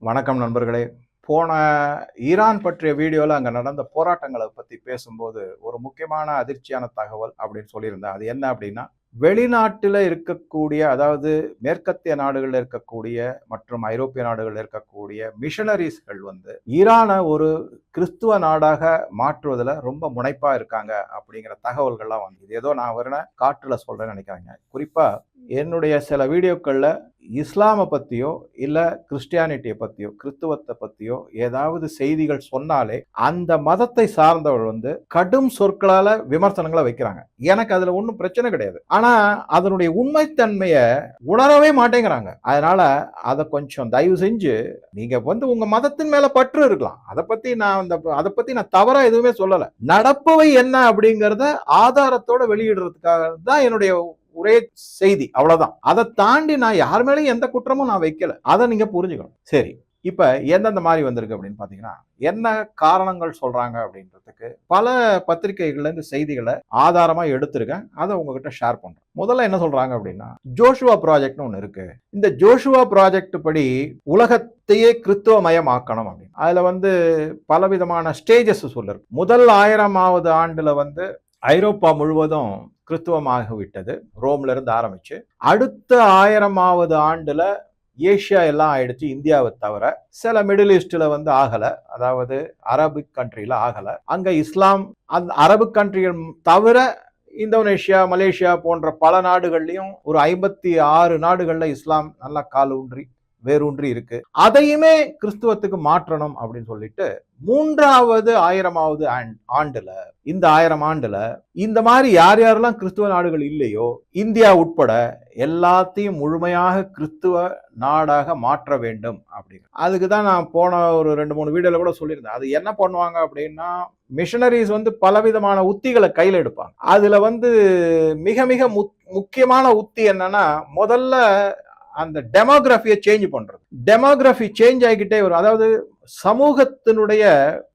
வணக்கம் நண்பர்களே. போன ஈரான் பற்றிய வீடியோவில் அங்கே நடந்த போராட்டங்களை பற்றி பேசும்போது ஒரு முக்கியமான அதிர்ச்சியான தகவல் அப்படின்னு சொல்லியிருந்தேன். அது என்ன அப்படின்னா, வெளிநாட்டில் இருக்கக்கூடிய, அதாவது மேற்கத்திய நாடுகளில் இருக்கக்கூடிய மற்றும் ஐரோப்பிய நாடுகளில் இருக்கக்கூடிய மிஷனரிஸ்கள் ஈரானை ஒரு கிறிஸ்துவ நாடாக மாற்றுவதில் ரொம்ப முனைப்பா இருக்காங்க அப்படிங்கிற தகவல்கள்லாம் இது ஏதோ நான் வரேன் காற்றுல சொல்றேன்னு நினைக்கிறாங்க. குறிப்பா என்னுடைய சில வீடியோக்களில் இஸ்லாமை பற்றியோ இல்லை கிறிஸ்டியானிட்டியை பற்றியோ கிறிஸ்துவத்தை பற்றியோ ஏதாவது செய்திகள் சொன்னாலே அந்த மதத்தை சார்ந்தவர்கள் கடும் சொற்களால் விமர்சனங்களை வைக்கிறாங்க. எனக்கு அதில் ஒன்றும் பிரச்சனை கிடையாது. ஆனால் அதனுடைய உண்மைத்தன்மையை உணரவே மாட்டேங்கிறாங்க. அதனால அதை கொஞ்சம் தயவு செஞ்சு நீங்கள் உங்கள் மதத்தின் மேலே பற்று இருக்கலாம். அதை பற்றி நான் தவறாக எதுவுமே சொல்லலை. நடப்பவை என்ன அப்படிங்கிறத ஆதாரத்தோட வெளியிடுறதுக்காக தான் என்னுடைய ஒரே செய்தி, அவ்வளவுதான். அதை தாண்டி நான் யார் மேலேயும் எந்த குற்றமும் நான் வைக்கல. அதை நீங்க புரிஞ்சுக்கணும். சரி, இப்ப எந்தெந்த மாதிரி வந்திருக்கு அப்படின்னு பாத்தீங்கன்னா, என்ன காரணங்கள் சொல்றாங்க அப்படின்றதுக்கு பல பத்திரிகைகள்ல இந்த செய்திகளை ஆதாரமா எடுத்திருக்கேன். அதை உங்ககிட்ட ஷேர் பண்றேன். முதல்ல என்ன சொல்றாங்க அப்படின்னா, ஜோஷுவா ப்ராஜெக்ட்னு ஒண்ணு இருக்கு. இந்த ஜோஷுவா ப்ராஜெக்ட் படி உலகத்தையே கிறிஸ்துவமயமாக்கணும் அப்படின்னு அதுல பலவிதமான ஸ்டேஜஸ் சொல்லிருக்கு. முதல் 1000வது ஆண்டுல ஐரோப்பா முழுவதும் கிறிஸ்துவமாகிவிட்டது, ரோம்ல இருந்து ஆரம்பிச்சு. அடுத்த 1000வது ஆண்டுல ஏஷியா எல்லாம் ஆயிடுச்சு, இந்தியாவை தவிர. சில மிடில் ஈஸ்ட்ல ஆகல, அதாவது அரபிக் கண்ட்ரில ஆகல. அங்க இஸ்லாம் அந்த அரபு கண்ட்ரிகள் தவிர இந்தோனேஷியா, மலேசியா போன்ற பல நாடுகள்லயும் ஒரு 56 நாடுகள்ல இஸ்லாம் நல்லா காலூன்றி வேரூன்றி இருக்கு. அதையுமே கிறிஸ்துவத்துக்கு மாற்றணும் அப்படின்னு சொல்லிட்டு 3வது 1000வது ஆண்டுல இந்த 1000 ஆண்டுல இந்த மாதிரி யார் யாரெல்லாம் கிறிஸ்துவ நாடுகள் இல்லையோ, இந்தியா உட்பட எல்லாத்தையும் முழுமையாக கிறிஸ்துவ நாடாக மாற்ற வேண்டும் அப்படின்னு. அதுக்குதான் நான் போன ஒரு 2-3 வீடியோல கூட சொல்லியிருந்தேன். அது என்ன பண்ணுவாங்க அப்படின்னா, மிஷனரிஸ் பலவிதமான உத்திகளை கையில் எடுப்பாங்க. அதுல மிக மிக முக்கியமான உத்தி என்னன்னா, முதல்ல அந்த டெமோகிராஃபியை சேஞ்ச் பண்றது. டெமோகிராஃபி சேஞ்ச் ஆகிக்கிட்டே வரும். அதாவது சமூகத்தினுடைய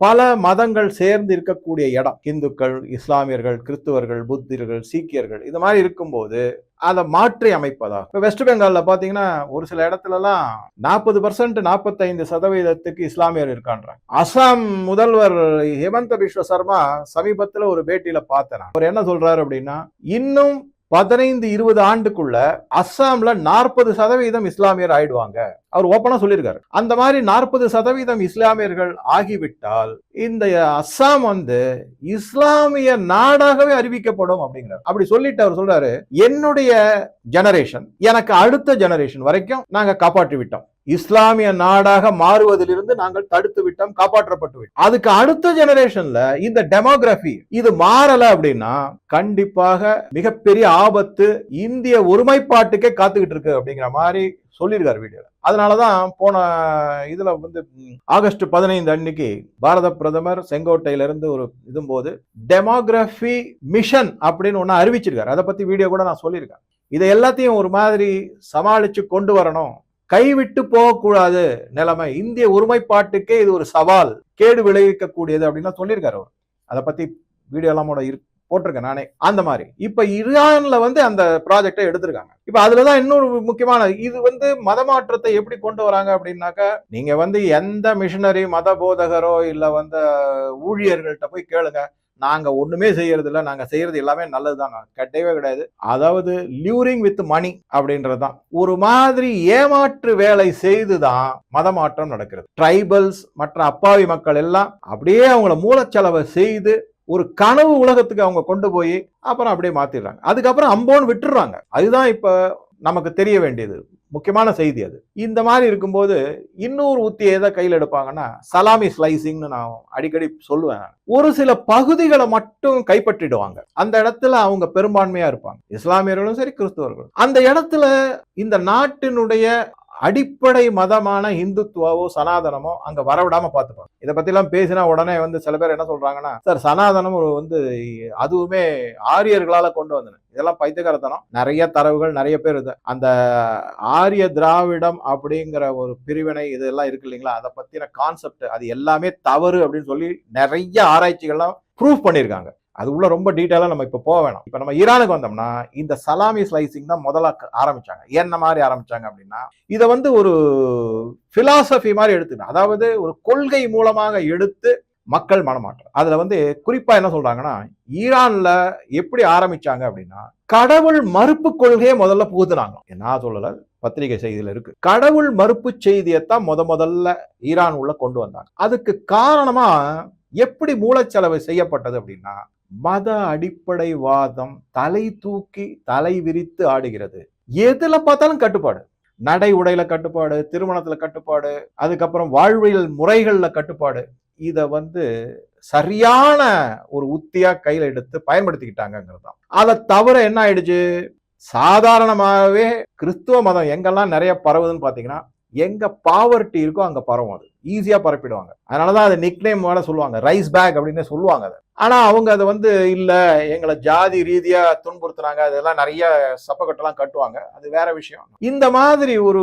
பல மதங்கள் சேர்ந்து இருக்கக்கூடிய இடம், இந்துக்கள், இஸ்லாமியர்கள், கிறிஸ்துவர்கள், புத்திர்கள், சீக்கியர்கள், இது மாதிரி இருக்கும்போது அதை மாற்றி அமைப்பதாக. இப்போ வெஸ்ட் பெங்கால்ல பாத்தீங்கன்னா ஒரு சில இடத்துலலாம் 40% 45% இஸ்லாமியர் இருக்கான்றாங்க. அசாம் முதல்வர் ஹிமந்த பிஸ்வ சர்மா சமீபத்தில் ஒரு பேட்டியில பார்த்தேன். அவர் என்ன சொல்றாரு அப்படின்னா, இன்னும் 15-20 ஆண்டுக்குள்ள அஸ்ஸாம்ல 40% இஸ்லாமியர் ஆயிடுவாங்க. அவர் ஓப்பனா சொல்லியிருக்காரு. அந்த மாதிரி 40% இஸ்லாமியர்கள் ஆகிவிட்டால் இந்த அஸ்ஸாம் இஸ்லாமிய நாடாகவே அறிவிக்கப்படும் அப்படிங்கிறார். அப்படி சொல்லிட்டு அவர் சொல்றாரு, என்னுடைய ஜெனரேஷன், எனக்கு அடுத்த ஜெனரேஷன் வரைக்கும் நாங்க காப்பாற்றி விட்டோம். இஸ்லாமிய நாடாக மாறுவதிலிருந்து நாங்கள் தடுத்து விட்டோம், காப்பாற்றப்பட்டு விட்டோம். அதுக்கு அடுத்த ஜெனரேஷன்ல இந்த டெமோகிராஃபி இது மாறல அப்படின்னா கண்டிப்பாக மிகப்பெரிய ஆபத்து இந்திய ஒருமைப்பாட்டுக்கே காத்துக்கிட்டு இருக்கு அப்படிங்கிற மாதிரி சொல்லியிருக்காரு வீடியோல. அதனாலதான் போன இதுல ஆகஸ்ட் 15 அன்னைக்கு பாரத பிரதமர் செங்கோட்டையில இருந்து ஒரு இதும்போது டெமோகிராஃபி மிஷன் அப்படின்னு ஒண்ணு அறிவிச்சிருக்காரு. அதை பத்தி வீடியோ கூட நான் சொல்லியிருக்கேன். இதை எல்லாத்தையும் ஒரு மாதிரி சமாளிச்சு கொண்டு வரணும், கைவிட்டு போகக்கூடாது நிலைமை, இந்திய ஒருமைப்பாட்டுக்கே இது ஒரு சவால், கேடு விளைவிக்கக்கூடியது அப்படின்னு சொல்லியிருக்காரு அவர். அதை பத்தி வீடியோ எல்லாம் போட்டிருக்கேன் நானே. அந்த மாதிரி இப்ப ஈரான்ல அந்த ப்ராஜெக்டை எடுத்திருக்காங்க. இப்ப அதுலதான் இன்னொரு முக்கியமான இது மதமாற்றத்தை எப்படி கொண்டு வராங்க அப்படின்னாக்கா, நீங்க எந்த மிஷனரி மத போதகரோ இல்ல ஊழியர்கள்ட்ட போய் கேளுங்க, நாங்க ஒண்ணுமே செய்யறது இல்ல, நாங்க செய்யறது எல்லாமே நல்லதுதான், கிடையவே கிடையாது. அதாவது லியூரிங் வித் மணி அப்படின்றதுதான். ஒரு மாதிரி ஏமாற்று வேலை செய்துதான் மதமாற்றம் நடக்கிறது. ட்ரைபல்ஸ் மற்ற அப்பாவி மக்கள் எல்லாம் அப்படியே அவங்கள மூலச்செலவை செய்து ஒரு கனவு உலகத்துக்கு அவங்க கொண்டு போய் அப்புறம் அப்படியே மாத்திடுறாங்க. அதுக்கப்புறம் அம்போன்னு விட்டுறாங்க. அதுதான் இப்ப நமக்கு தெரிய வேண்டியது முக்கியமான செய்தி. அது இந்த மாதிரி இருக்கும்போது இன்னொரு உத்தியை எதை கையில் எடுப்பாங்கன்னா, சலாமி ஸ்லைசிங்னு நான் அடிக்கடி சொல்லுவேன். ஒரு சில பகுதிகளை மட்டும் கைப்பற்றிடுவாங்க. அந்த இடத்துல அவங்க பெரும்பான்மையா இருப்பாங்க, இஸ்லாமியர்களும் சரி கிறிஸ்தவர்களும். அந்த இடத்துல இந்த நாட்டினுடைய அடிப்படை மதமான இந்துத்துவோ சனாதனமோ அங்க வரவிடாம பார்த்துப்பாங்க. இதை பத்தி எல்லாம் பேசினா உடனே சில பேர் என்ன சொல்றாங்கன்னா, சார் சனாதனம் அதுவுமே ஆரியர்களால கொண்டு வந்தன, இதெல்லாம் பைத்தியக்காரத்தனம். நிறைய தரவுகள், நிறைய பேர் அந்த ஆரிய திராவிடம் அப்படிங்கிற ஒரு பிரிவினை இதெல்லாம் இருக்கு இல்லைங்களா, அதை பத்தின கான்செப்ட் அது எல்லாமே தவறு அப்படின்னு சொல்லி நிறைய ஆராய்ச்சிகள்லாம் ப்ரூவ் பண்ணியிருக்காங்க. அது உள்ள ரொம்ப டீட்டெயிலா நம்ம இப்ப போக வேணாம். இப்ப நம்ம ஈரானுக்கு வந்தோம்னா இந்த சலாமி ஸ்லைசிங் தான் முதல்ல ஆரம்பிச்சாங்க. என்ன மாதிரி ஆரம்பிச்சாங்க அப்படின்னா, இதை வந்து ஒரு பிலாசபி மாதிரி எடுத்துக்கணும். அதாவது ஒரு கொள்கை மூலமாக எடுத்து மக்கள் மனமாற்றம். அதுல வந்து குறிப்பா என்ன சொல்றாங்கன்னா, ஈரான்ல எப்படி ஆரம்பிச்சாங்க அப்படின்னா, கடவுள் மறுப்பு கொள்கையை முதல்ல புகுத்துனாங்க. நான் சொல்லல, பத்திரிகை செய்தியில இருக்கு. கடவுள் மறுப்பு செய்தியத்தான் முதல்ல ஈரான் உள்ள கொண்டு வந்தாங்க. அதுக்கு காரணமா எப்படி மூலச்செலவு செய்யப்பட்டது அப்படின்னா, மத அடிப்படைவாதம் தலை தூக்கி தலை விரித்து ஆடுகிறது. எதுல பார்த்தாலும் கட்டுப்பாடு, நடை உடையில கட்டுப்பாடு, திருமணத்துல கட்டுப்பாடு, அதுக்கப்புறம் வாழ்வியல் முறைகள்ல கட்டுப்பாடு. இத வந்து சரியான ஒரு உத்தியா கையில எடுத்து பயன்படுத்திக்கிட்டாங்கிறது தான். அதை தவிர என்ன ஆயிடுச்சு, சாதாரணமாகவே கிறிஸ்துவ மதம் எங்கெல்லாம் நிறைய பரவுதுன்னு பாத்தீங்கன்னா, எங்க பாவர்ட்டி இருக்கோ அங்க பரவும். அது ஈஸியா பரப்பிடுவாங்க. அதனாலதான் அதை நிக்நேம் வேற சொல்லுவாங்க, ரைஸ் பேக் அப்படின்னு சொல்லுவாங்க. அதை ஆனா அவங்க அதை வந்து இல்ல, எங்களை ஜாதி ரீதியா துன்புறுத்துறாங்க, அதெல்லாம் நிறைய சப்பக்கட்டெல்லாம் கட்டுவாங்க. அது வேற விஷயம். இந்த மாதிரி ஒரு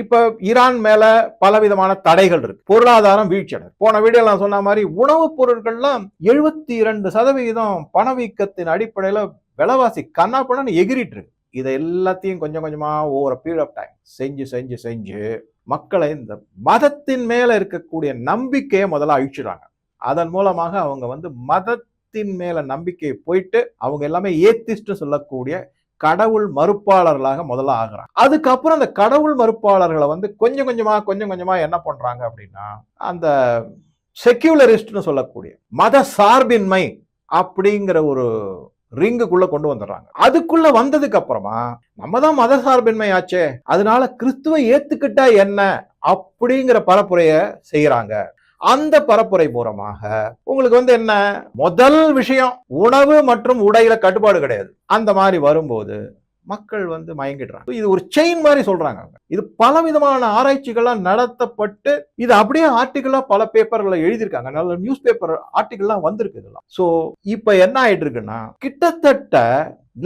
இப்ப ஈரான் மேல பலவிதமான தடைகள் இருக்கு. பொருளாதாரம் வீழ்ச்சி அடைது. போன வீடியோ நான் சொன்ன மாதிரி உணவுப் பொருட்கள்லாம் 72% பணவீக்கத்தின் அடிப்படையில விலைவாசி கண்ணாப்பண்ணு எகிரிட்டு இருக்கு. இதை எல்லாத்தையும் கொஞ்சம் கொஞ்சமா ஓவர் பீரியட் ஆஃப் டைம் செஞ்சு மக்களை இந்த மதத்தின் மேல இருக்கக்கூடிய நம்பிக்கையை முதல்ல அழிச்சிடுறாங்க. அதன் மூலமாக அவங்க வந்து மதத்தின் மேல நம்பிக்கையை போயிட்டு அவங்க எல்லாமே ஏத்திஸ்ட் சொல்லக்கூடிய கடவுள் மறுப்பாளர்களாக முதல்ல ஆகுறாங்க. அதுக்கப்புறம் அந்த கடவுள் மறுப்பாளர்களை வந்து கொஞ்சம் கொஞ்சமா என்ன பண்றாங்க அப்படின்னா, அந்த செக்யூலரிஸ்ட்னு சொல்லக்கூடிய மத சார்பின்மை அப்படிங்கிற ஒரு ரிங்குக்குள்ள கொண்டு வந்துடுறாங்க. அதுக்குள்ள வந்ததுக்கு அப்புறமா நம்ம தான் மத சார்பின்மை ஆச்சே, அதனால கிறிஸ்துவை ஏத்துக்கிட்டா என்ன அப்படிங்கிற பரப்புரைய செய்யறாங்க. அந்த பரப்புரை மூலமாக உங்களுக்கு வந்து என்ன, முதல் விஷயம் உணவு மற்றும் உடையில கட்டுப்பாடு கிடையாது. அந்த மாதிரி வரும்போது மக்கள் வந்து மயங்கிடுறாங்க. இது ஒரு செயின் மாதிரி சொல்றாங்க. இது பலவிதமான ஆராய்ச்சிகள்லாம் நடத்தப்பட்டு இது அப்படியே ஆர்டிகிளா பல பேப்பர்களை எழுதியிருக்காங்க. நல்ல நியூஸ் பேப்பர் ஆர்டிகிள்லாம் வந்திருக்கு இதெல்லாம். சோ இப்ப என்ன ஆயிட்டு இருக்குன்னா, கிட்டத்தட்ட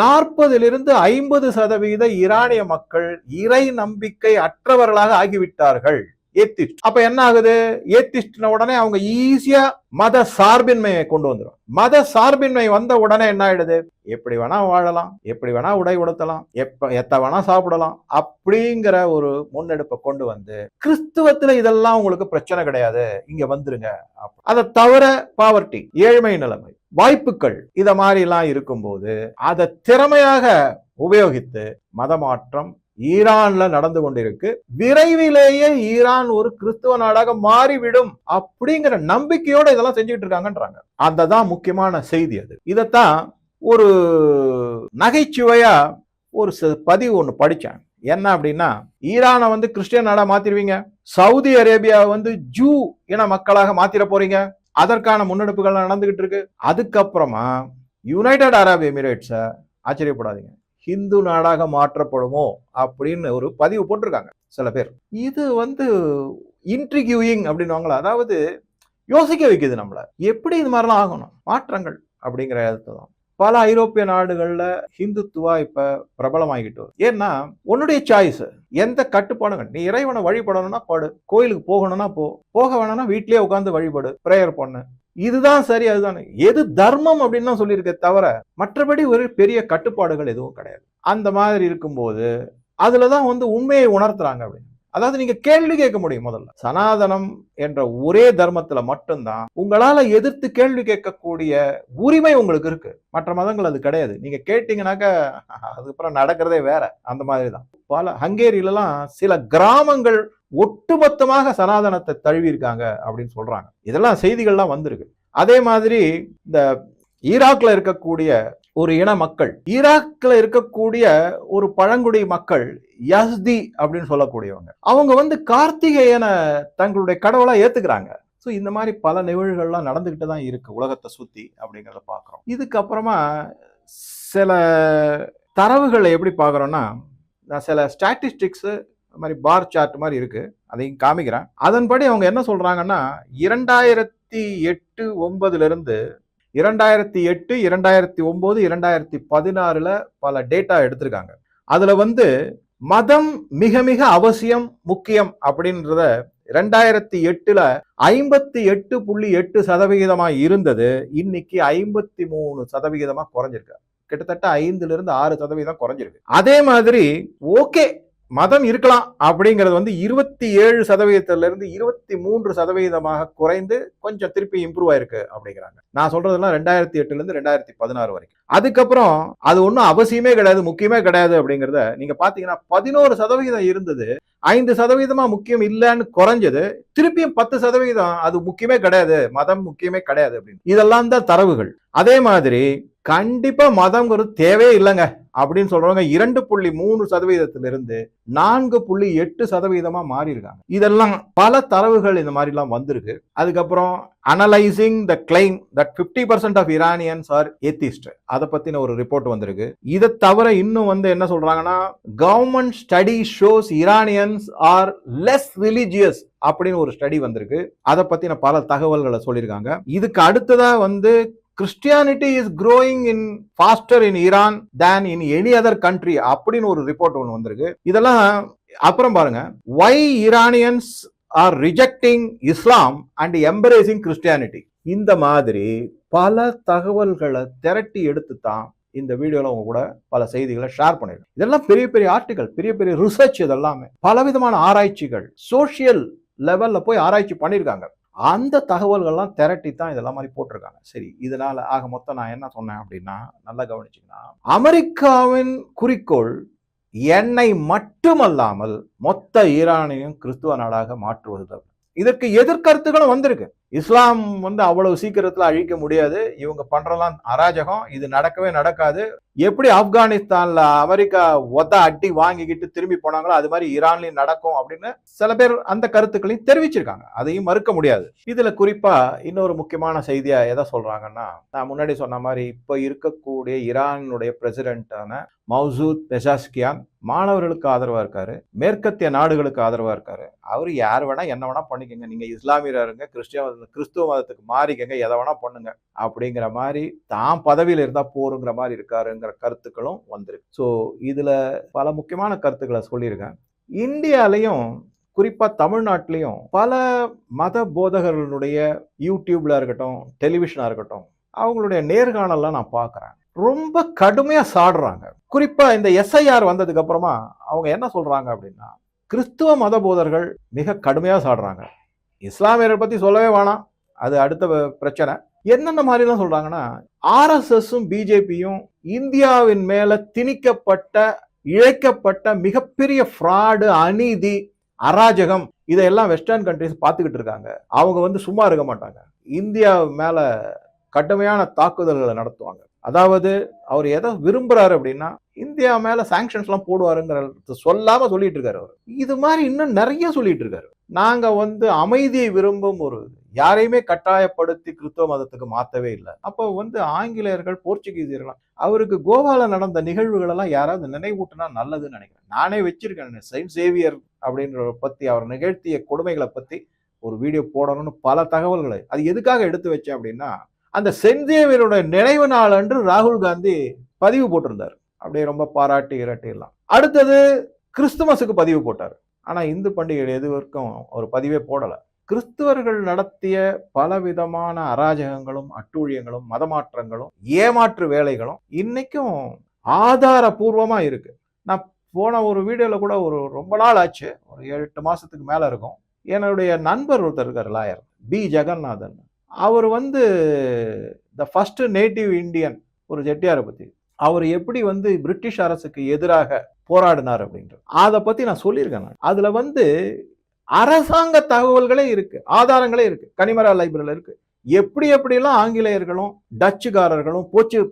40-50% ஈரானிய மக்கள் இறை நம்பிக்கை அற்றவர்களாக ஆகிவிட்டார்கள். ஏத்திஸ்ட். அப்ப என்ன ஆகுது, ஏத்திஸ்ட்ன உடனே அவங்க ஈஸியா மத சார்பின்மையை கொண்டு வந்துடும். மத சார்பின்மை வந்த உடனே என்ன ஆயிடுது, எப்படி வேணா வாழலாம், எப்படி வேணா உடை உடுத்தலாம், எத்த வேணா சாப்பிடலாம் அப்படிங்கிற ஒரு முன்னெடுப்பை கொண்டு வந்து கிறிஸ்துவத்துல இதெல்லாம் உங்களுக்கு பிரச்சனை கிடையாது, இங்க வந்துருங்க. அதை தவிர பாவர்ட்டி, ஏழ்மை நிலைமை, வாய்ப்புகள், இத மாதிரி எல்லாம் இருக்கும்போது அதை திறமையாக உபயோகித்து மதமாற்றம் ஈரான்ல நடந்து கொண்டிருக்கு. விரைவிலேயே ஈரான் ஒரு கிறிஸ்துவ நாடாக மாறிவிடும் அப்படிங்கிற நம்பிக்கையோட இதெல்லாம் செஞ்சுட்டு இருக்காங்கன்றாங்க. அதுதான் முக்கியமான செய்தி. அது இதத்தான் ஒரு நகைச்சுவையா ஒரு பதிவு ஒண்ணு படிச்சேன். என்ன அப்படின்னா, ஈரானை வந்து கிறிஸ்டியன் நாடா மாத்திருவீங்க, சவுதி அரேபியா வந்து ஜூ இன மக்களாக மாத்திர போறீங்க, அதற்கான முன்னெடுப்புகள் நடந்துகிட்டு இருக்கு. அதுக்கப்புறமா யுனைடெட் அரப் எமிரேட்ஸ ஆச்சரியப்படாதீங்க, ஹிந்து நாடாக மாற்றப்படுமோ அப்படின்னு ஒரு பதிவு போட்டிருக்காங்க சில பேர். இது வந்து இன்ட்ரிகியூயிங் அப்படின்னுவாங்களா, அதாவது யோசிக்க வைக்குது நம்மள, எப்படி இது மாதிரிலாம் ஆகணும் மாற்றங்கள் அப்படிங்கிற இடத்துல. பல ஐரோப்பிய நாடுகள்ல ஹிந்துத்துவா இப்ப பிரபலமாகிட்டு வரும். ஏன்னா உன்னுடைய சாய்ஸ், எந்த கட்டுப்பாடும், நீ இறைவனை வழிபடணும்னா படு, கோயிலுக்கு போகணும்னா போக வேணும்னா வீட்லயே உட்கார்ந்து வழிபடு, பிரேயர் பண்ணு, இதுதான் சரி, அதுதான் எது தர்மம் அப்படின்னு தான் சொல்லியிருக்க தவிர மற்றபடி ஒரு பெரிய கட்டுப்பாடுகள் எதுவும் கிடையாது. அந்த மாதிரி இருக்கும்போது அதுலதான் வந்து உண்மையை உணர்த்துறாங்க அப்படின்னு. அதாவது நீங்க கேள்வி கேட்க முடியும். முதல்ல சனாதனம் என்ற ஒரே தர்மத்துல மட்டும்தான் உங்களால எதிர்த்து கேள்வி கேட்கக்கூடிய உரிமை உங்களுக்கு இருக்கு. மற்ற மதங்கள் அது கிடையாது. நீங்க கேட்டீங்கன்னாக்க அதுக்கப்புறம் நடக்கிறதே வேற. அந்த மாதிரிதான் பல ஹங்கேரியிலாம் சில கிராமங்கள் ஒட்டுமொத்தமாக சனாதனத்தை தழுவி இருக்காங்க அப்படின்னு சொல்றாங்க. இதெல்லாம் செய்திகள்லாம் வந்திருக்கு. அதே மாதிரி இந்த ஈராக்ல இருக்கக்கூடிய ஒரு இன மக்கள், ஈராக்ல இருக்கக்கூடிய ஒரு பழங்குடி மக்கள் யஸ்தி அப்படின்னு சொல்லக்கூடியவங்க, அவங்க வந்து கார்த்திகேயனை தங்களுடைய கடவுளா ஏத்துக்கிறாங்க. ஸோ இந்த மாதிரி பல நிகழ்வுகள்லாம் நடந்துகிட்டு தான் இருக்கு உலகத்தை சுத்தி அப்படிங்கிறத பார்க்குறோம். இதுக்கப்புறமா சில தரவுகளை எப்படி பார்க்குறோம்னா, நான் சில ஸ்டாட்டிஸ்டிக்ஸ் மாதிரி பார் சார்ட் மாதிரி இருக்கு, அதையும் காமிக்கிறேன். அதன்படி அவங்க என்ன சொல்றாங்கன்னா, 2008-9 இருந்து 2008, 2009, 2016 பல டேட்டா எடுத்திருக்காங்க. அதுல வந்து மதம் மிக மிக அவசியம், முக்கியம் அப்படின்றத 2008ல 58.8% இருந்தது, இன்னைக்கு 53% குறைஞ்சிருக்கு. கிட்டத்தட்ட 5-6% குறைஞ்சிருக்கு. அதே மாதிரி ஓகே மதம் இருக்கலாம் அப்படிங்கிறது 27%-இருந்து 23% குறைந்து கொஞ்சம் திருப்பி இம்ப்ரூவ் ஆயிருக்கு அப்படிங்கிறாங்க. நான் சொல்றதெல்லாம் 2008ல-இருந்து 2016 வரைக்கும். அதுக்கப்புறம் அது ஒன்றும் அவசியமே கிடையாது, முக்கியமே கிடையாது அப்படிங்கிறத நீங்க பாத்தீங்கன்னா 11% இருந்தது, 5% முக்கியம் இல்லைன்னு குறைஞ்சது, திருப்பியும் 10% அது முக்கியமே கிடையாது, மதம் முக்கியமே கிடையாது அப்படின்னு. இதெல்லாம் தான் தரவுகள். அதே மாதிரி கண்டிப்பா மதம்ங்கிறது தேவையே இல்லைங்க அப்படின்னு சொல்றவங்க 2.3%-இருந்து 4.8% மாறி இருக்காங்க. இதெல்லாம் பல தரவுகள் இந்த மாதிரி எல்லாம் வந்திருக்கு. அதுக்கப்புறம் analysing the claim that 50% of Iranians are atheist, அதை பத்தின ஒரு ரிப்போர்ட் வந்திருக்கு. இதை தவிர இன்னும் என்ன சொல்றாங்கன்னா, government study shows Iranians are less religious அப்படின்னு ஒரு ஸ்டடி வந்திருக்கு. அதை பத்தின பல தகவல்களை சொல்லியிருக்காங்க. இதுக்கு அடுத்ததா Christianity is growing in faster in Iran than in any other country அப்படின்னு ஒரு ரிப்போர்ட் ஒன்று வந்திருக்கு. இதெல்லாம் அப்புறம் பாருங்க, why Iranians are rejecting Islam and embracing Christianity. இந்த மாதிரி பல தகவல்களை திரட்டி எடுத்து தான் இந்த வீடியோல உங்க கூட பல செய்திகளை ஷேர் பண்ணிருக்கேன். இதெல்லாம் பெரிய பெரிய ஆர்டிகல், பெரிய பெரிய ரிசர்ச், இதெல்லாமே பலவிதமான ஆராய்ச்சிகள், சோசியல் லெவல்ல போய் ஆராய்ச்சி பண்ணியிருக்காங்க. அந்த தகவல்கள்லாம் திரட்டி தான் இதெல்லாம் மாதிரி போட்டிருக்காங்க. சரி, இதனால ஆக மொத்தம் நான் என்ன சொன்னேன் அப்படின்னா, நல்லா கவனிச்சிங்கன்னா, அமெரிக்காவின் குறிக்கோள் எண்ணெய் மட்டுமல்லாமல் மொத்த ஈரானையும் கிறிஸ்துவ நாடாக மாற்றுவது. இதற்கு எதிர்கருத்துகளும் வந்திருக்கு. இஸ்லாம் அவ்வளவு சீக்கிரத்துல அழிக்க முடியாது, இவங்க பண்றலாம் அராஜகம், இது நடக்கவே நடக்காது. எப்படி ஆப்கானிஸ்தான்ல அமெரிக்கா அடி வாங்கிக்கிட்டு திரும்பி போனாங்களோ அது மாதிரி ஈரான்லயும் நடக்கும் அப்படின்னு சில பேர் அந்த கருத்துக்களையும் தெரிவிச்சிருக்காங்க. அதையும் மறுக்க முடியாது. இதுல குறிப்பா இன்னொரு முக்கியமான செய்தியா எதை சொல்றாங்கன்னா, நான் முன்னாடி சொன்ன மாதிரி இப்ப இருக்கக்கூடிய ஈரானுடைய பிரசிடென்டான மௌசூத் பெசாஸ்கியான் மாணவர்களுக்கு ஆதரவா இருக்காரு, மேற்கத்திய நாடுகளுக்கு ஆதரவா இருக்காரு. அவரு யார் வேணா என்ன வேணா பண்ணிக்கங்க, நீங்க இஸ்லாமியரா இருங்க, கிறிஸ்துவ மதத்துக்கு மாறிக்கங்க, எதை வேணா பண்ணுங்க அப்படிங்கிற மாதிரி தான் பதவியில இருந்தா போருங்கிற மாதிரி இருக்காருங்கிற கருத்துக்களும் வந்திருக்கு. ஸோ இதுல பல முக்கியமான கருத்துக்களை சொல்லியிருக்கேன். இந்தியாலையும் குறிப்பா தமிழ்நாட்டிலையும் பல மத போதகர்களுடைய யூடியூப்ல இருக்கட்டும், டெலிவிஷனா இருக்கட்டும், அவங்களுடைய நேர்காணல்லாம் நான் பார்க்குறேன். ரொம்ப கடுமையா சாடுறாங்க. குறிப்பா இந்த SIR வந்ததுக்கு அப்புறமா அவங்க என்ன சொல்றாங்க அப்படின்னா, கிறிஸ்துவ மத போதர்கள் மிக கடுமையா சாடுறாங்க. இஸ்லாமியரை பத்தி சொல்லவே வேணாம், அது அடுத்த பிரச்சனை. என்னென்ன மாதிரிலாம் சொல்றாங்கன்னா, RSSும் பிஜேபியும் இந்தியாவின் மேல திணிக்கப்பட்ட, இழைக்கப்பட்ட மிகப்பெரிய ஃப்ராடு, அநீதி, அராஜகம், இதையெல்லாம் வெஸ்டர்ன் கண்ட்ரிஸ் பார்த்துக்கிட்டு இருக்காங்க. அவங்க சும்மா இருக்க மாட்டாங்க. இந்தியா மேல கடுமையான தாக்குதல்களை நடத்துவாங்க. அதாவது அவர் எதை விரும்புறாரு அப்படின்னா, இந்தியா மேல சாங்ஷன்ஸ் எல்லாம் போடுவாருங்கிறத சொல்லாம சொல்லிட்டு இருக்காரு. அவர் இது மாதிரி இன்னும் நிறைய சொல்லிட்டு இருக்காரு. நாங்க அமைதியை விரும்பும், ஒரு யாரையுமே கட்டாயப்படுத்தி கிறிஸ்தவ மதத்துக்கு மாத்தவே இல்லை. அப்போ ஆங்கிலேயர்கள், போர்ச்சுகீசியர்கள், அவருக்கு கோவால நடந்த நிகழ்வுகள் எல்லாம் யாராவது நினைவூட்டினா நல்லதுன்னு நினைக்கிறேன். நானே வச்சிருக்கேன் செயின்ட் சேவியர் அப்படின்ற பத்தி, அவர் நிகழ்த்திய கொடுமைகளை பத்தி ஒரு வீடியோ போடணும்னு பல தகவல்களை. அது எதுக்காக எடுத்து வச்சேன் அப்படின்னா, அந்த செயின்ட் சேவியரோட நினைவு நாள் அன்று ராகுல் காந்தி பதிவு போட்டிருந்தார். அப்படியே ரொம்ப பாராட்டி இரட்டிடலாம். அடுத்தது கிறிஸ்துமஸுக்கு பதிவு போட்டார். ஆனா இந்து பண்டிகை எதுவரைக்கும் ஒரு பதிவே போடல. கிறிஸ்துவர்கள் நடத்திய பலவிதமான அராஜகங்களும், அட்டூழியங்களும், மதமாற்றங்களும், ஏமாற்று வேலைகளும் இன்னைக்கும் ஆதாரபூர்வமா இருக்கு. நான் போன ஒரு வீடியோல கூட ரொம்ப நாள் ஆச்சு, ஒரு 7-8 மாசத்துக்கு மேல இருக்கும். என்னுடைய நண்பர் ஒருத்தர் இருக்கார், லாயர் பி ஜெகநாதன். அவர் த ஃபர்ஸ்ட் நேட்டிவ் இந்தியன், ஒரு செட்டியாரை பத்தி, அவர் எப்படி பிரிட்டிஷ் அரசுக்கு எதிராக போராடினார் அப்படின்ற அதை பத்தி நான் சொல்லியிருக்கேன். அதுல அரசாங்க தகவல்களே இருக்கு, ஆதாரங்களே இருக்கு, கனிமரா லைப்ரரியில இருக்கு. எப்படியெல்லாம் ஆங்கிலேயர்களும், டச்சுக்காரர்களும்,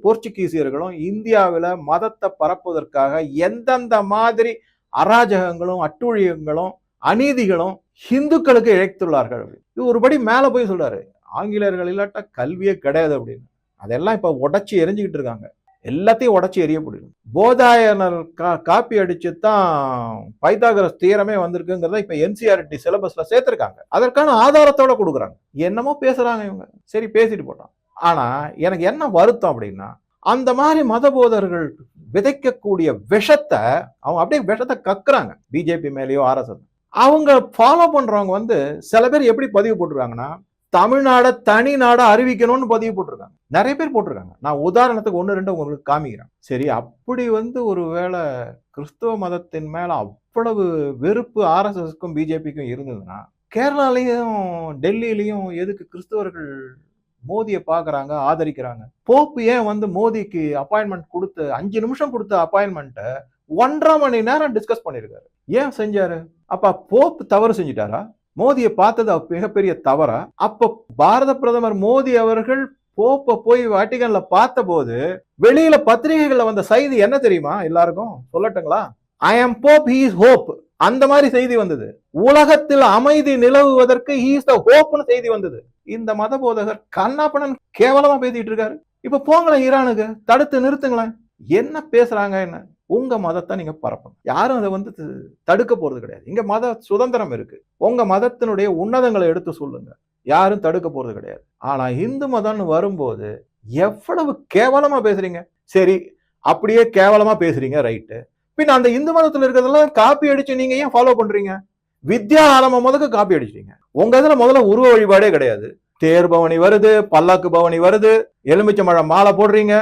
போர்ச்சுகீசியர்களும் இந்தியாவில மதத்தை பரப்புவதற்காக எந்தெந்த மாதிரி அராஜகங்களும், அட்டூழியங்களும், அநீதிகளும் ஹிந்துக்களுக்கு இழைத்துள்ளார்கள். இது ஒருபடி மேல போய் சொல்றாரு, ஆங்கிலேயர்கள் இல்லாட்டா கல்வியே கிடையாது அப்படின்னு. அதெல்லாம் இப்ப உடைச்சி எரிஞ்சுக்கிட்டு இருக்காங்க. எல்லாத்தையும் உடைச்சி எரியப்படுது. போதாயனர் காப்பி அடிச்சு தான் பைத்தாகரஸ் தியரமே வந்திருக்குங்கிறத இப்ப NCERT சிலபஸ்ல சேர்த்திருக்காங்க. அதற்கான ஆதாரத்தோட கொடுக்குறாங்க. என்னமோ பேசுறாங்க இவங்க, சரி பேசிட்டு போட்டான். ஆனா எனக்கு என்ன வருத்தம் அப்படின்னா, அந்த மாதிரி மத போதர்கள் விதைக்கக்கூடிய விஷத்தை அவங்க அப்படியே விஷத்தை கக்குறாங்க. பிஜேபி மேலேயோ RSS அவங்க ஃபாலோ பண்றவங்க வந்து சில பேர் எப்படி பதிவு போட்டுருக்காங்கன்னா, தமிழ்நாட தனி நாடா அறிவிக்கணும்னு பதிவு போட்டிருக்காங்க. நிறைய பேர் போட்டிருக்காங்க. நான் உதாரணத்துக்கு 1, 2 உங்களுக்கு காமிக்கிறேன். சரி, அப்படி வந்து ஒரு வேளை கிறிஸ்தவ மதத்தின் மேல அவ்வளவு வெறுப்பு ஆர்எஸ்எஸ்க்கும் பிஜேபிக்கும் இருந்ததுன்னா, கேரளாலையும் டெல்லியிலையும் எதுக்கு கிறிஸ்தவர்கள் மோதிய பாக்குறாங்க, ஆதரிக்கிறாங்க? போப் ஏன் வந்து மோடிக்கு அப்பாயின்மெண்ட் கொடுத்து 5 நிமிஷம் கொடுத்த அப்பாயின்மெண்ட்ட 1.5 மணி நேரம் டிஸ்கஸ் பண்ணிருக்காரு. ஏன் செஞ்சாரு? அப்ப போப் தவறு செஞ்சிட்டாரா? மோதியை பார்த்தது மிகப்பெரிய தவறா? அப்ப பாரத பிரதமர் மோடி அவர்கள் போப்ப போய் வாட்டிகன்ல பார்த்த போது வெளியில பத்திரிகைகள்ல வந்த செய்தி என்ன தெரியுமா? எல்லாருக்கும் சொல்லட்டுங்களா? ஐ அம் போப், ஹி இஸ் ஹோப். அந்த மாதிரி செய்தி வந்தது. உலகத்தில் அமைதி நிலவுவதற்கு ஹி இஸ் த ஹோப்னு செய்தி வந்தது. இந்த மத போதகர் கண்ணாப்பணன் கேவலமா பேசிட்டு இருக்காரு. இப்ப போங்களேன் ஈரானுக்கு, தடுத்து நிறுத்துங்களேன். என்ன பேசுறாங்க? என்ன உங்க மதத்தை நீங்க பரப்பணும். யாரும் அதை வந்து தடுக்க போறது கிடையாது. இங்க மத சுதந்திரம் இருக்கு. உங்க மதத்தினுடைய உன்னதங்களை எடுத்து சொல்லுங்க. யாரும் தடுக்க போறது கிடையாது. ஆனா இந்து மதம்னு வரும்போது எவ்வளவு கேவலமா பேசுறீங்க. சரி, அப்படியே கேவலமா பேசுறீங்க, ரைட்டு. பின் அந்த இந்து மதத்துல இருக்கிறதெல்லாம் காப்பி அடிச்சு நீங்க ஏன் ஃபாலோ பண்றீங்க? வித்யா ஆலம முதல்ல காப்பி அடிச்சிட்டீங்க. உங்க இதுல முதல்ல உருவ வழிபாடே கிடையாது. தேர் பவனி வருது, பல்லாக்கு பவனி வருது, எலுமிச்சம்பழம் மாலை போடுறீங்க,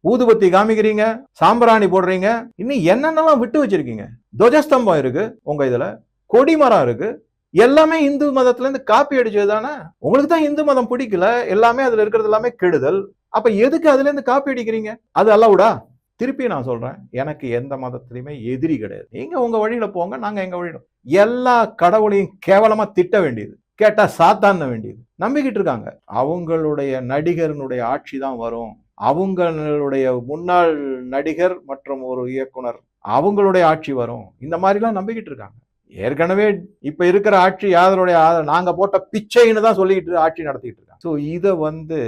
ஊதுபத்தி காமிக்கிறீங்க, சாம்பிராணி போடுறீங்க, இன்னும் என்னென்னலாம் விட்டு வச்சிருக்கீங்க. துவஜஸ்தம்பம் இருக்கு உங்க இதுல, கொடிமரம் இருக்கு, எல்லாமே இந்து மதத்துல இருந்து காப்பி அடிச்சது தானே. உங்களுக்கு தான் இந்து மதம் பிடிக்கல, எல்லாமே அதுல இருக்கிறது எல்லாமே கெடுதல். அப்ப எதுக்கு அதுல இருந்து காப்பி அடிக்கிறீங்க? அது அல்லவுடா. திருப்பி நான் சொல்றேன், எனக்கு எந்த மதத்திலையுமே எதிரி கிடையாது. நீங்க உங்க வழியில போங்க, நாங்க எங்க வழியில. எல்லா கடவுளையும் கேவலமா திட்ட வேண்டியது, கேட்டா சாத்தான் வேண்டியது நம்பிக்கிட்டு இருக்காங்க. அவங்களுடைய நடிகருடைய ஆட்சி தான் வரும், அவங்களுடைய முன்னாள் நடிகர் மற்றும் ஒரு இயக்குனர் அவங்களுடைய ஆட்சி வரும், இந்த மாதிரிலாம் நம்பிக்கிட்டு இருக்காங்க. ஏற்கனவே இப்ப இருக்கிற ஆட்சி யாருடைய நாங்க போட்ட பிச்சைன்னு தான் சொல்லிட்டு ஆட்சி நடத்திட்டு இருக்காங்க. ஸோ இதை வந்து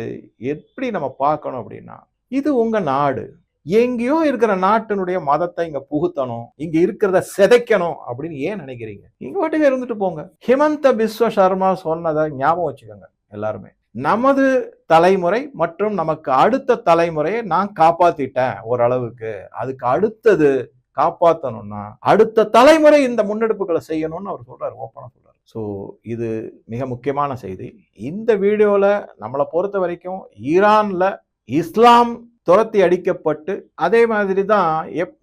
எப்படி நம்ம பார்க்கணும் அப்படின்னா, இது உங்க நாடு. எங்கேயோ இருக்கிற நாட்டினுடைய மதத்தை இங்க புகுத்தணும், இங்க இருக்கிறத சிதைக்கணும் அப்படின்னு ஏன் நினைக்கிறீங்க? இங்க வாட்டுக்கு இருந்துட்டு போங்க. ஹிமந்த பிஸ்வ சர்மா சொன்னதை ஞாபகம் வச்சுக்கோங்க எல்லாருமே. நமது தலைமுறை மற்றும் நமக்கு அடுத்த தலைமுறையை நான் காப்பாத்திட்டேன் ஓரளவுக்கு, அதுக்கு அடுத்தது காப்பாற்றணும்னா அடுத்த தலைமுறை இந்த முன்னெடுப்புகளை செய்யணும்னு அவர் சொல்றாரு, ஓப்பனா சொல்றாரு. ஸோ இது மிக முக்கியமான செய்தி. இந்த வீடியோல நம்மளை பொறுத்த வரைக்கும் ஈரான்ல இஸ்லாம் துரத்தி அடிக்கப்பட்டு, அதே மாதிரி தான்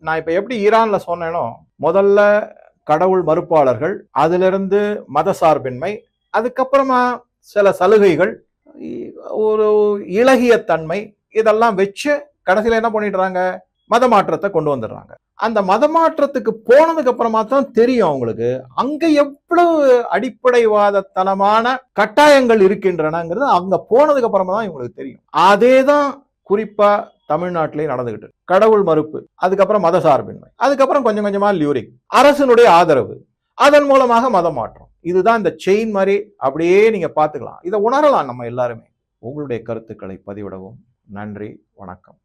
நான் இப்ப எப்படி ஈரான்ல சொன்னேனோ, முதல்ல கடவுள் மறுப்பாளர்கள், அதிலிருந்து மத சார்பின்மை, அதுக்கப்புறமா சில சலுகைகள், ஒரு இலகிய தன்மை, இதெல்லாம் வச்சு கடைசியில் என்ன பண்ணிடுறாங்க? மத மாற்றத்தை கொண்டு வந்துடுறாங்க. அந்த மத மாற்றத்துக்கு போனதுக்கு அப்புறமா தான் தெரியும் அவங்களுக்கு அங்க எவ்வளவு அடிப்படைவாதத்தனமான கட்டாயங்கள் இருக்கின்றனங்கிறது அங்க போனதுக்கு அப்புறமா தான் இவங்களுக்கு தெரியும். அதேதான் குறிப்பா தமிழ்நாட்டிலேயே நடந்துகிட்டு. கடவுள் மறுப்பு, அதுக்கப்புறம் மத சார்பின்மை, அதுக்கப்புறம் கொஞ்சம் கொஞ்சமா லியூரிக், அரசனுடைய ஆதரவு, அதன் மூலமாக மத மாற்றம். இதுதான் இந்த செயின் மாதிரி அப்படியே நீங்க பாத்துக்கலாம். இதை உணரலாம் நம்ம எல்லாருமே. உங்களுடைய கருத்துக்களை பதிவிடவும். நன்றி, வணக்கம்.